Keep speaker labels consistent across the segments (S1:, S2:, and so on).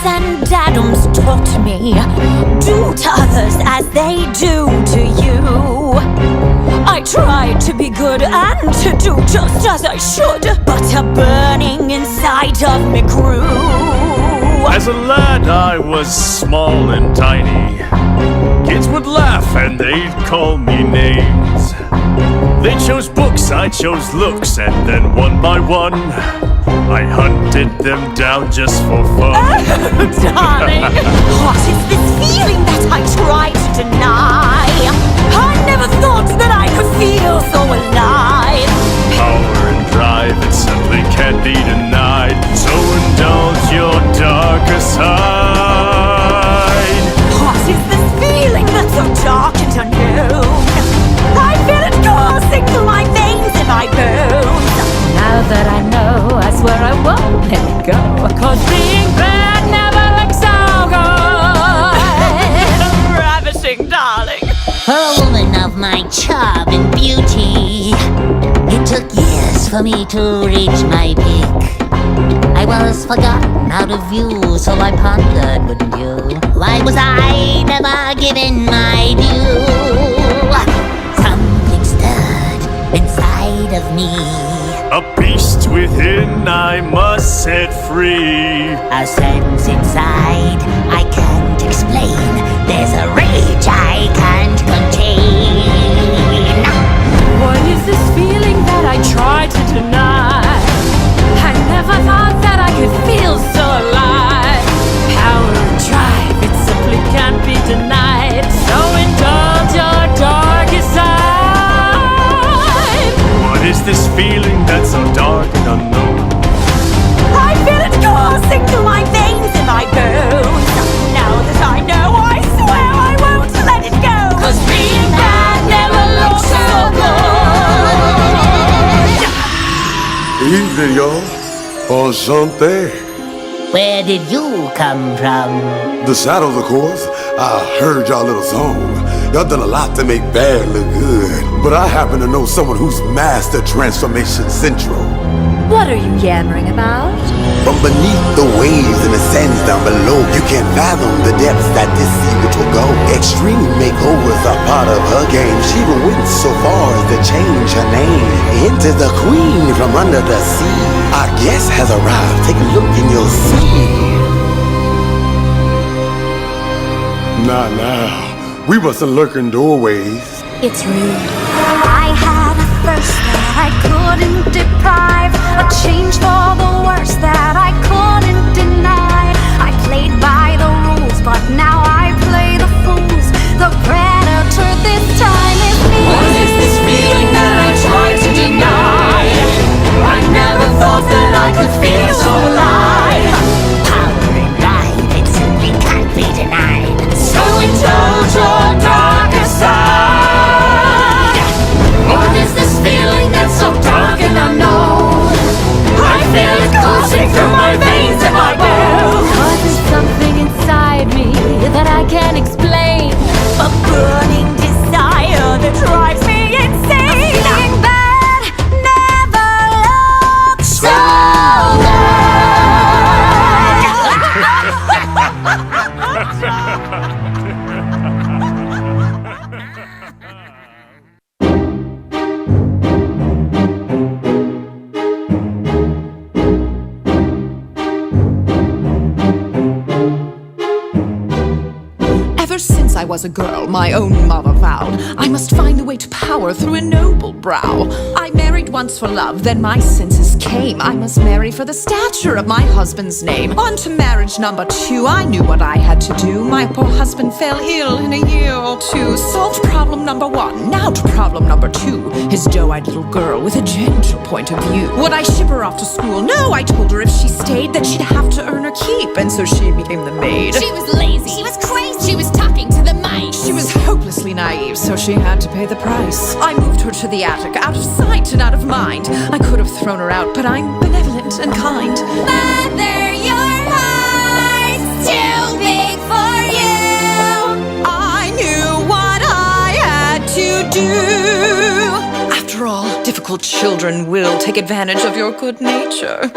S1: and Adams taught me, do to others as they do to you. I tried to be good and to do just as I should, but a burning inside of me grew.
S2: As a lad I was small and tiny. Kids would laugh and they'd call me names. They chose books, I chose looks, and then one by one I hunted them down just for fun.
S1: Oh, darling, what is this feeling that I try to deny? I never thought that I could feel so alive.
S2: Power and drive, it simply can't be denied. So indulge your darker side.
S1: What is this feeling that's so dark and unknown? I feel it coursing through my veins and my bones. Now that I know, I swear I won't let it go. 'Cause being bad never looks so good. Ravishing, darling.
S3: For a woman of my charm and beauty, it took years for me to reach my peak. I was forgotten, out of view, so I pondered, wouldn't you? Why was I never given my due? Something stirred inside of me.
S2: A beast within I must set free.
S3: A sense inside I can't explain. There's a rage I can't contain.
S1: What is this feeling that I try to deny? I never thought that I could feel so alive. Power and drive, it simply can't be denied. So indulge your darkest side.
S2: What is this feeling that's so dark and unknown?
S1: I feel it coursing through my veins and my bones. Now that I know, I swear I won't let it go. 'Cause being bad never looks so good.
S4: Evening, y'all. Enchanté.
S3: Where did you come from?
S4: The shadows, of course. I heard y'all little song. Y'all done a lot to make bad look good. But I happen to know someone who's mastered Transformation Central.
S1: What are you yammering about?
S4: From beneath the waves and the sands down below, you can't fathom the depths that this secret will go. Extreme makeovers are part of her game. She even went so far as to change her name into the queen from under the sea. Our guest has arrived. Take a look and you'll see. Nah. We wasn't lurking doorways.
S1: It's rude. I had a thirst that I couldn't deprive, a change for the worse that I couldn't deny. I played by the rules, but now I play the fools. The predator this time is me. What is this feeling that I tried to deny? I never thought that I could feel so alive.
S3: Power and drive, it simply can't be denied.
S1: So indulge your darker side. What is this feeling that's so dark and unknown? I feel it coursing through my veins and my bones. 'Cause there's something inside me that I can't explain, a burning desire that drives me insane. Being bad never looks so
S5: Ever since I was a girl, my own mother vowed I must find the way to power through a noble brow. I married once for love, then my senses came. I must marry for the stature of my husband's name. On to marriage number 2, I knew what I had to do. My poor husband fell ill in a year or two. Solved problem number 1, now to problem number 2. His doe-eyed little girl with a gentle point of view. Would I ship her off to school? No, I told her if she stayed that she'd have to earn her keep, and so she became the maid.
S6: She was lazy. She was crazy. She was talking to the mice.
S5: She was hopelessly naive, so she had to pay the price. I moved her to the attic, out of sight and out of mind. I could have thrown her out, but I'm benevolent and kind.
S6: Mother, your heart's too big for you.
S5: I knew what I had to do. After all, difficult children will take advantage of your good nature.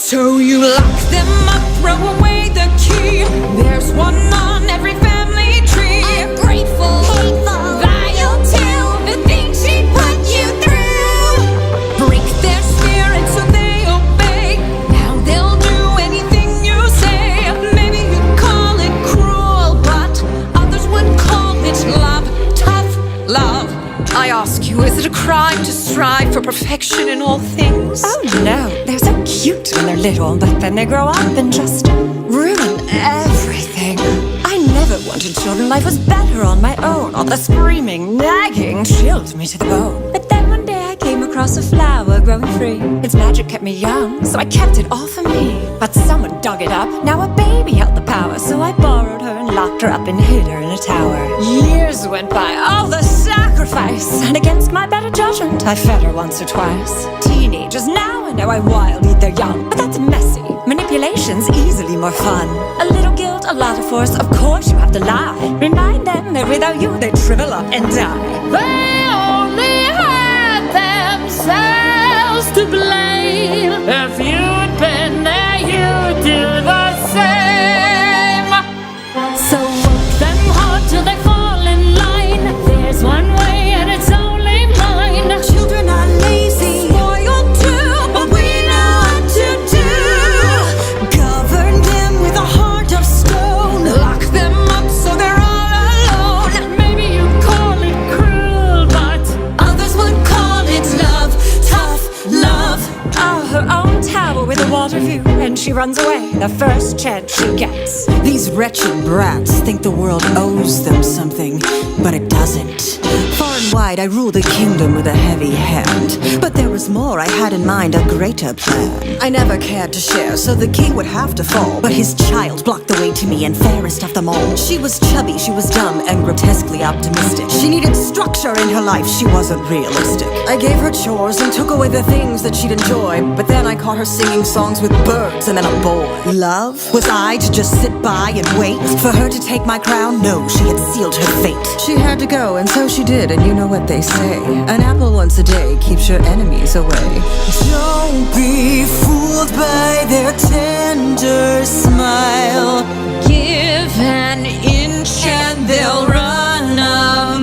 S5: So you lock them up, throw away the key. There's one on every family tree.
S6: Ungrateful, hateful, vile too. The things she put you through.
S5: Break their spirit so they obey. Now they'll do anything you say. Maybe you'd call it cruel, but others would call it love. Tough love. I ask you, is it a crime to strive for perfection in all things?
S7: Oh no, they're so cute when they're little, but then they grow up and just ruin everything. I never wanted children, life was better on my own. All the screaming, nagging chilled me to the bone. But then one day I came across a flower growing free. Its magic kept me young, so I kept it all for me. But someone dug it up, now a baby held the power. So I borrowed her and locked her up and hid her in a tower. Years went by, all the sacrifice, and against my better judgment, I fed her once or twice. Teenagers now and now I wild eat their young, but that's messy. Manipulation's easily more fun. A little guilt, a lot of force, of course you have to lie. Remind them that without you they shrivel up and die.
S1: They only had themselves to blame. If you'd been there, you'd do the same. So work them hard till they fall in line. There's one way and it's only mine.
S7: Children are lazy,
S5: Spoiled too, but we know what to do.
S7: govern them with a heart of stone.
S5: Lock them up so they're all alone.
S1: Maybe you call it cruel, but
S5: Others would call it love. Tough love.
S7: Oh, her own tower with a water view, and she runs away the first chance she gets.
S8: These wretched brats think the world owes them something, but it doesn't. Far and wide I rule the kingdom with a heavy hand, but there was more. I had in mind a greater plan. I never cared to share, so the king would have to fall. But his child blocked the way to me, and fairest of them all. She was chubby, she was dumb, and grotesquely optimistic. She needed structure in her life, she wasn't realistic. I gave her chores and took away the things that she'd enjoy, but then I caught her singing songs with birds and then a boy. Love? Was I to just sit by and wait for her to take my crown? No, she had sealed her fate. She had to go, and so she did, and you know what they say. An apple once a day keeps your enemies away. Don't be fooled by their tender smile.
S5: Give an inch and they'll run a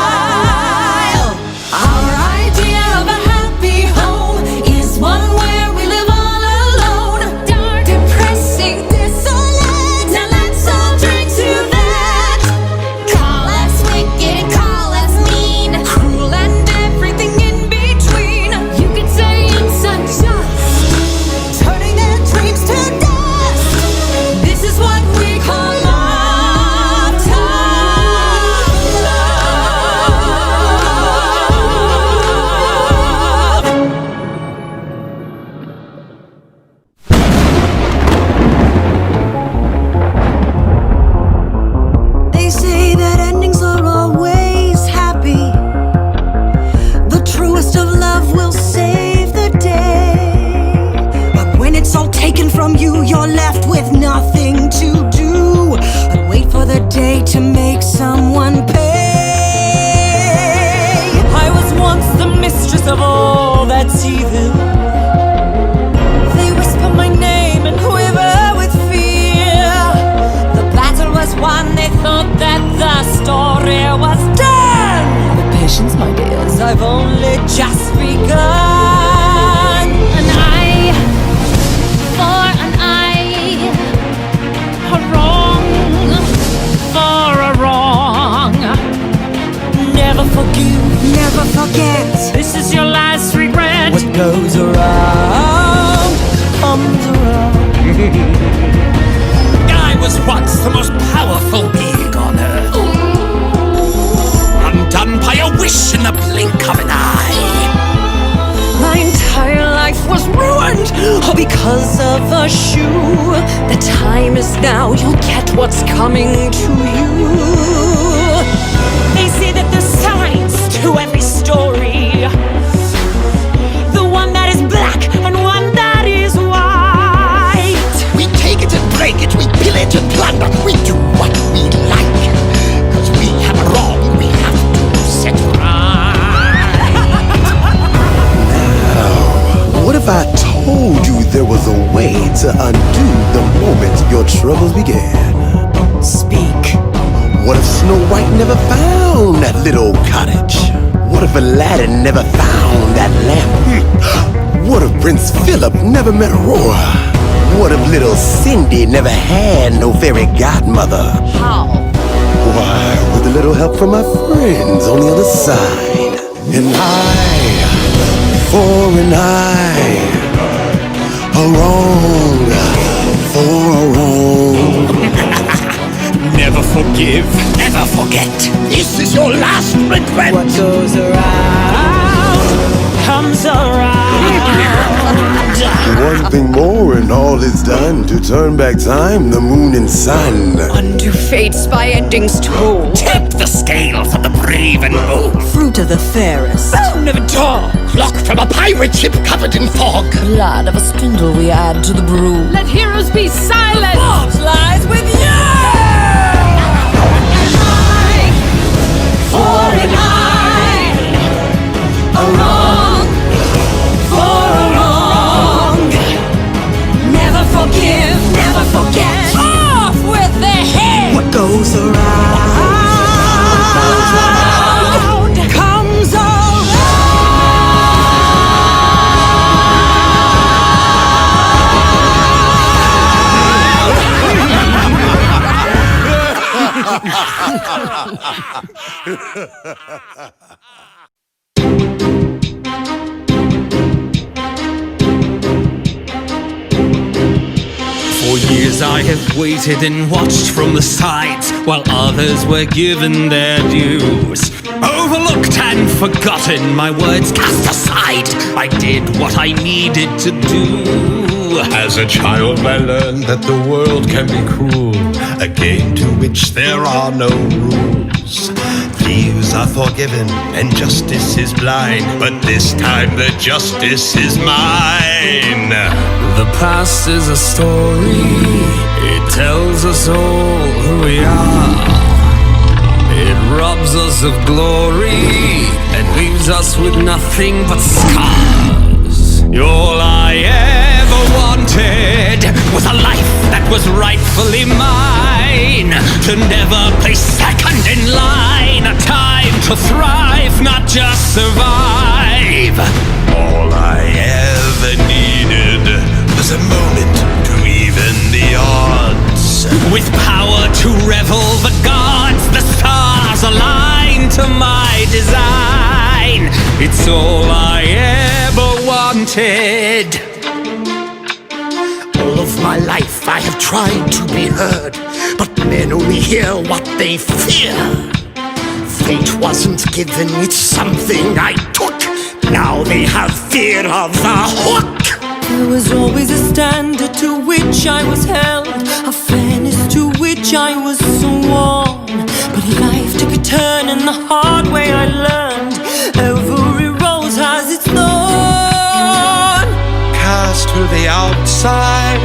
S5: mile. Our idea of a happy home is one where we live all alone. Dark, depressing, desolate. Now let's all drink to that.
S6: Call us wicked, call us mean.
S5: Cruel and everything in between.
S1: you could say it's unjust.
S8: Turning their dreams to dust.
S5: This is what we call love. Tough love.
S8: They say that endings are always happy. The truest of love will save the day. But when it's all taken from you, you're left with nothing to do but wait for the day to make someone pay.
S7: I was once the mistress of all that's evil. They whisper my name and quiver with fear. The battle was won, they thought that the story was done. But patience, my dears, I've only just begun.
S1: An eye for an eye, a wrong for a wrong.
S7: Never forgive,
S8: Never forget.
S1: This is your last regret.
S7: what goes around comes around.
S9: I was once the most powerful being on earth. Undone by a wish in the blink of an eye.
S7: My entire life was ruined, all because of a shoe. The time is now, you'll get what's coming to you. They say that there's sides to every story. The one that is black and one that is white.
S9: We take it and break it, we pillage and plunder, we do what we like. Cause we have a wrong, we have to set right.
S4: What if I told you there was a way to undo the moment your troubles began.
S8: Speak.
S4: What if Snow White never found that little cottage? What if Aladdin never found that lamp? What if Prince Philip never met Aurora? What if little Cindy never had no fairy godmother?
S5: How?
S4: Why, with a little help from my friends on the other side. And for an eye, a wrong for a wrong.
S9: Never forgive, never forget. This is your last regret.
S8: What goes around comes around.
S4: One thing more and all is done to turn back time, the moon and sun.
S5: Undo fates by endings told.
S9: Tip the scales of the brave and bold.
S8: Fruit of the fairest.
S9: Bone of a dog. Clock from a pirate ship covered in fog.
S5: Blood of a spindle we add to the brew. Let heroes be silent.
S8: Fault lies with you.
S1: For an eye, a wrong for a wrong. Never forgive, never forget.
S5: Off with the head.
S8: What goes around
S5: Comes
S10: For years I have waited and watched from the sides while others were given their dues. Overlooked and forgotten, my words cast aside, I did what I needed to do.
S11: As a child I learned that the world can be cruel, a game to which there are no rules. Thieves are forgiven and justice is blind, but this time the justice is mine.
S10: The past is a story, it tells us all who we are. It robs us of glory and leaves us with nothing but scars. All I ever wanted was a life that was rightfully mine, to never place second in line, a time to thrive, not just survive.
S11: All I ever needed was a moment to even the odds.
S10: With power to revel the gods, the stars align to my design. It's all I ever wanted.
S9: All of my life I have tried to be heard, but men only hear what they fear. Fate wasn't given, it's something I took. Now they have fear of the hook.
S7: There was always a standard to which I was held, a fairness to which I was sworn. But life took a turn and the hard way I learned. Every rose has its thorn.
S11: Cast to the outside,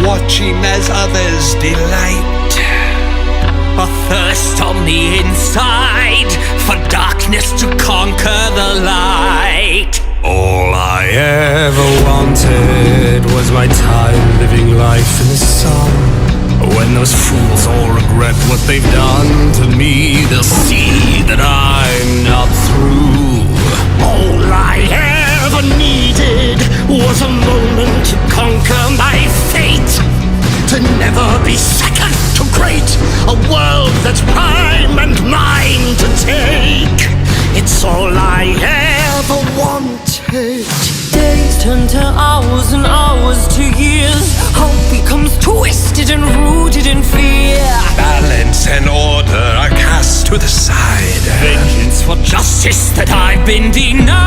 S11: watching as others delight.
S10: A thirst on the inside for darkness to conquer the light. All I ever wanted was my time living life in the sun. When those fools all regret what they've done to me, they'll see that I'm not through.
S9: All I ever needed was a moment to conquer my fate. To never be second to great, a world that's prime and mine to take. It's all I ever wanted.
S7: Days turn to hours and hours to years. Hope becomes twisted and rooted in fear.
S11: Balance and order are cast to the side.
S10: Vengeance for justice that I've been denied.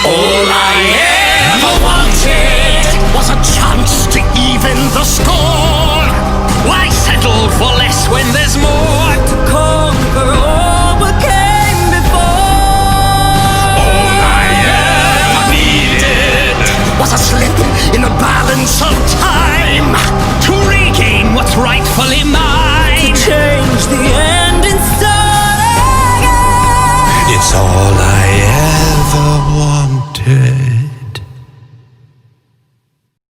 S10: All I ever wanted
S9: was a chance to even the score.
S10: Why settle for less when there's more
S7: to conquer all what came before?
S11: All I ever needed
S9: was a slip in the balance of time,
S10: to regain what's rightfully mine,
S7: to change the end and start again.
S11: It's all I ever wanted.